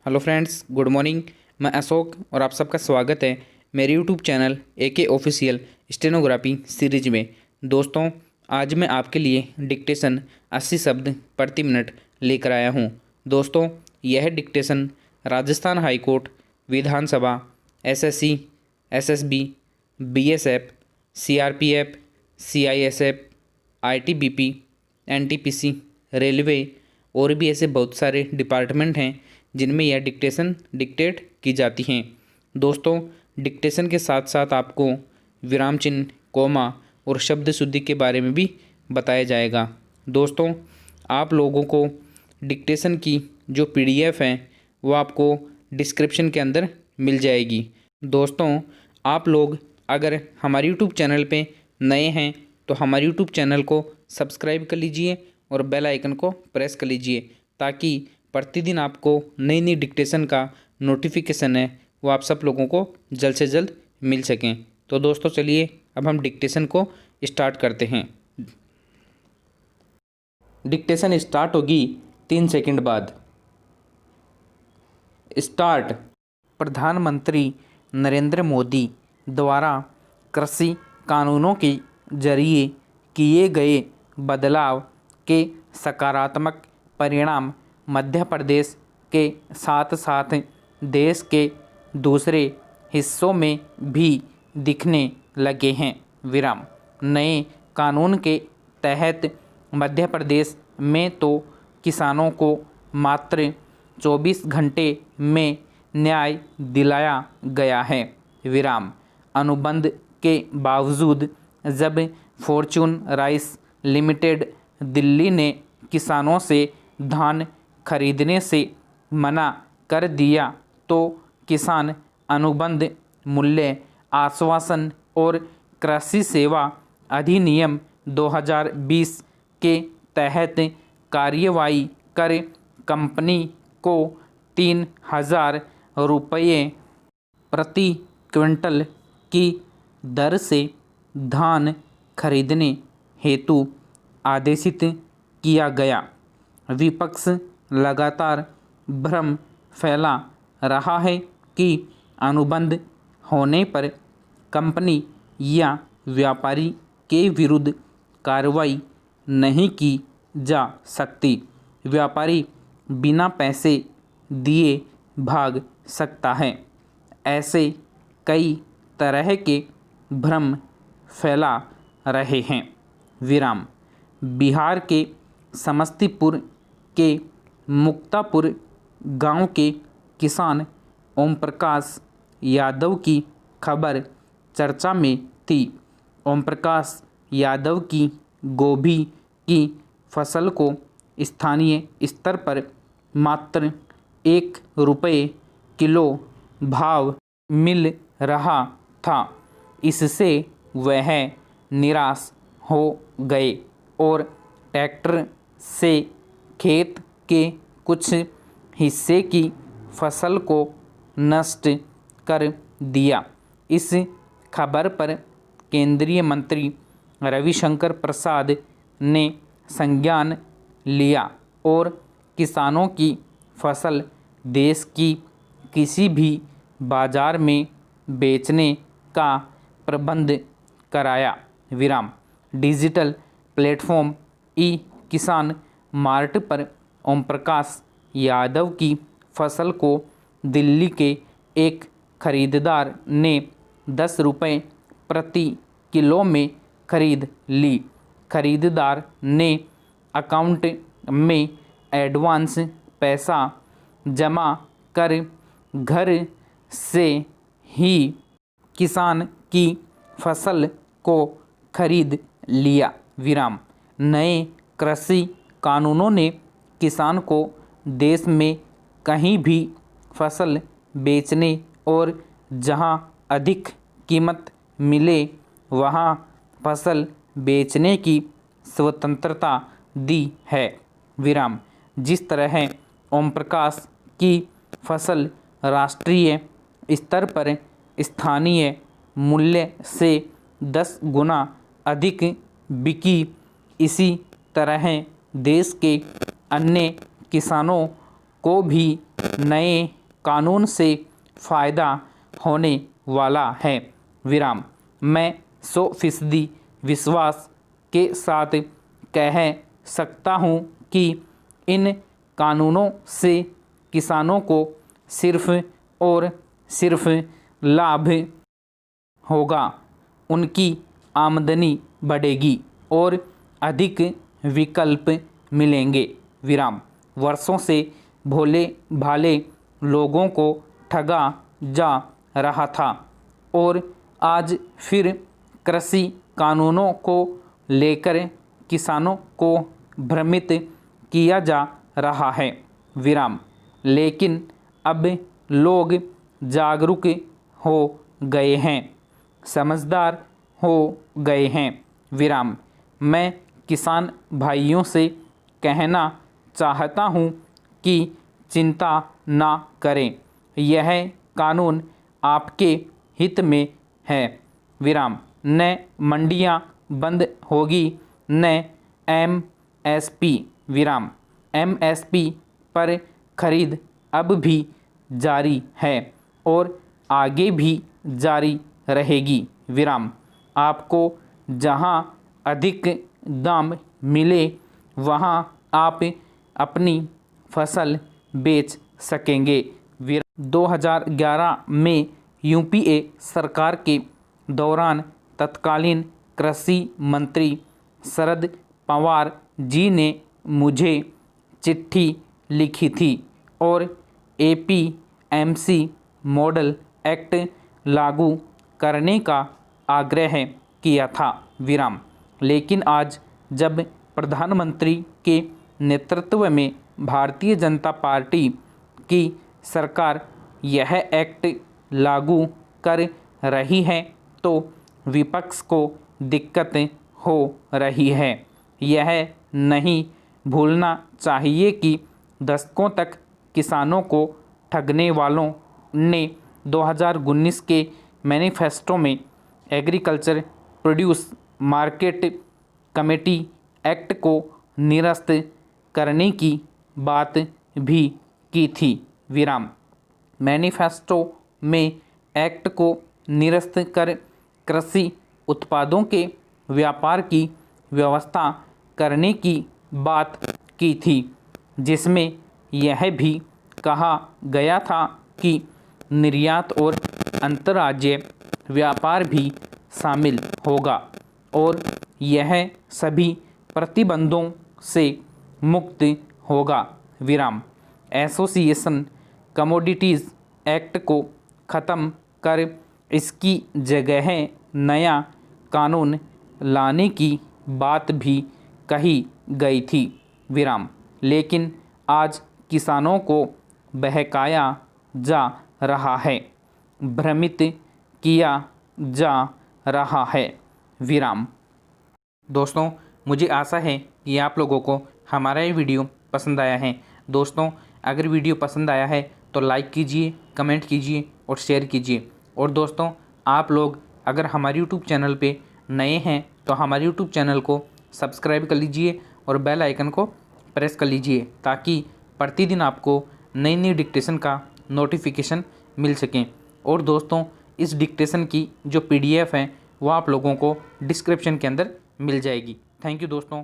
Hello friends, good morning. मैं अशोक और आप सबका स्वागत है मेरे YouTube channel AK official stenography series में। दोस्तों, आज मैं आपके लिए डिक्टेशन 80 शब्द प्रति मिनट लेकर आया हूं। दोस्तों, यह डिक्टेशन राजस्थान हाई कोर्ट, विधानसभा, SSC, SSB, BSF, CRPF, CISF, ITBP, NTPC, railway और भी ऐसे बहुत सारे डिपार्टमेंट हैं जिनमें यह डिक्टेशन डिक्टेट की जाती हैं। दोस्तों, डिक्टेशन के साथ साथ आपको विराम चिन्ह, कोमा और शब्द शुद्धि के बारे में भी बताया जाएगा। दोस्तों, आप लोगों को डिक्टेशन की जो पीडीएफ है वो आपको डिस्क्रिप्शन के अंदर मिल जाएगी। दोस्तों, आप लोग अगर हमारे यूट्यूब चैनल पे नए हैं तो हमारे यूट्यूब चैनल को सब्सक्राइब कर लीजिए और बेल आइकन को प्रेस कर लीजिए ताकि प्रतिदिन आपको नई नई डिक्टेशन का नोटिफिकेशन है वो आप सब लोगों को जल्द से जल्द मिल सकें। तो दोस्तों, चलिए अब हम डिक्टेशन को स्टार्ट करते हैं। डिक्टेशन स्टार्ट होगी 3 सेकंड बाद। स्टार्ट। प्रधानमंत्री नरेंद्र मोदी द्वारा कृषि कानूनों के जरिए किए गए बदलाव के सकारात्मक परिणाम मध्य प्रदेश के साथ साथ देश के दूसरे हिस्सों में भी दिखने लगे हैं। विराम। नए कानून के तहत मध्य प्रदेश में तो किसानों को मात्र 24 घंटे में न्याय दिलाया गया है। विराम। अनुबंध के बावजूद जब फॉर्च्यून राइस लिमिटेड दिल्ली ने किसानों से धान खरीदने से मना कर दिया तो किसान अनुबंध मूल्य आश्वासन और कृषि सेवा अधिनियम 2020 के तहत कार्यवाही कर कंपनी को 3,000 रुपये प्रति क्विंटल की दर से धान खरीदने हेतु आदेशित किया गया। विपक्ष लगातार भ्रम फैला रहा है कि अनुबंध होने पर कंपनी या व्यापारी के विरुद्ध कार्रवाई नहीं की जा सकती। व्यापारी बिना पैसे दिए भाग सकता है। ऐसे कई तरह के भ्रम फैला रहे हैं। विराम। बिहार के समस्तीपुर के मुक्तापुर गांव के किसान ओम प्रकाश यादव की खबर चर्चा में थी। ओम प्रकाश यादव की गोभी की फसल को स्थानीय स्तर पर मात्र 1 रुपये किलो भाव मिल रहा था। इससे वह निराश हो गए और ट्रैक्टर से खेत के कुछ हिस्से की फसल को नष्ट कर दिया। इस खबर पर केंद्रीय मंत्री रविशंकर प्रसाद ने संज्ञान लिया और किसानों की फसल देश की किसी भी बाजार में बेचने का प्रबंध कराया। विराम। डिजिटल प्लेटफॉर्म ई किसान मार्ट पर ओम प्रकाश यादव की फसल को दिल्ली के एक खरीदार ने 10 रुपये प्रति किलो में खरीद ली। खरीदार ने अकाउंट में एडवांस पैसा जमा कर घर से ही किसान की फसल को खरीद लिया। विराम। नए कृषि कानूनों ने किसान को देश में कहीं भी फसल बेचने और जहां अधिक कीमत मिले वहां फसल बेचने की स्वतंत्रता दी है। विराम। जिस तरह ओम प्रकाश की फसल राष्ट्रीय स्तर पर स्थानीय मूल्य से 10 गुना अधिक बिकी, इसी तरह देश के अन्य किसानों को भी नए कानून से फ़ायदा होने वाला है। विराम। मैं 100% विश्वास के साथ कह सकता हूँ कि इन कानूनों से किसानों को सिर्फ और सिर्फ लाभ होगा। उनकी आमदनी बढ़ेगी और अधिक विकल्प मिलेंगे। विराम। वर्षों से भोले भाले लोगों को ठगा जा रहा था और आज फिर कृषि कानूनों को लेकर किसानों को भ्रमित किया जा रहा है। विराम। लेकिन अब लोग जागरूक हो गए हैं, समझदार हो गए हैं। विराम। मैं किसान भाइयों से कहना चाहता हूँ कि चिंता ना करें, यह कानून आपके हित में है। विराम। न मंडियाँ बंद होगी, न एमएसपी। विराम। एमएसपी पर खरीद अब भी जारी है और आगे भी जारी रहेगी। विराम। आपको जहां अधिक दाम मिले वहां आप अपनी फसल बेच सकेंगे। 2011 में यूपीए सरकार के दौरान तत्कालीन कृषि मंत्री शरद पवार जी ने मुझे चिट्ठी लिखी थी और एपीएमसी मॉडल एक्ट लागू करने का आग्रह किया था। विराम। लेकिन आज जब प्रधानमंत्री के नेतृत्व में भारतीय जनता पार्टी की सरकार यह एक्ट लागू कर रही है तो विपक्ष को दिक्कत हो रही है। यह नहीं भूलना चाहिए कि दशकों तक किसानों को ठगने वालों ने 2019 के मैनिफेस्टो में agriculture produce market committee act को निरस्त करने की बात भी की थी। विराम। मैनिफेस्टो में एक्ट को निरस्त कर कृषि उत्पादों के व्यापार की व्यवस्था करने की बात की थी, जिसमें यह भी कहा गया था कि निर्यात और अंतर्राज्यीय व्यापार भी शामिल होगा और यह सभी प्रतिबंधों से मुक्त होगा। विराम। एसोसिएशन कमोडिटीज़ एक्ट को ख़त्म कर इसकी जगह नया कानून लाने की बात भी कही गई थी। विराम। लेकिन आज किसानों को बहकाया जा रहा है, भ्रमित किया जा रहा है। विराम। दोस्तों, मुझे आशा है कि आप लोगों को हमारा ये वीडियो पसंद आया है। दोस्तों, अगर वीडियो पसंद आया है तो लाइक कीजिए, कमेंट कीजिए और शेयर कीजिए। और दोस्तों, आप लोग अगर हमारे यूट्यूब चैनल पे नए हैं तो हमारे यूट्यूब चैनल को सब्सक्राइब कर लीजिए और बेल आइकन को प्रेस कर लीजिए ताकि प्रतिदिन आपको नई नई डिक्टेशन का नोटिफिकेशन मिल सकें। और दोस्तों, इस डिक्टेशन की जो PDF है वो आप लोगों को डिस्क्रिप्शन के अंदर मिल जाएगी। थैंक यू दोस्तों।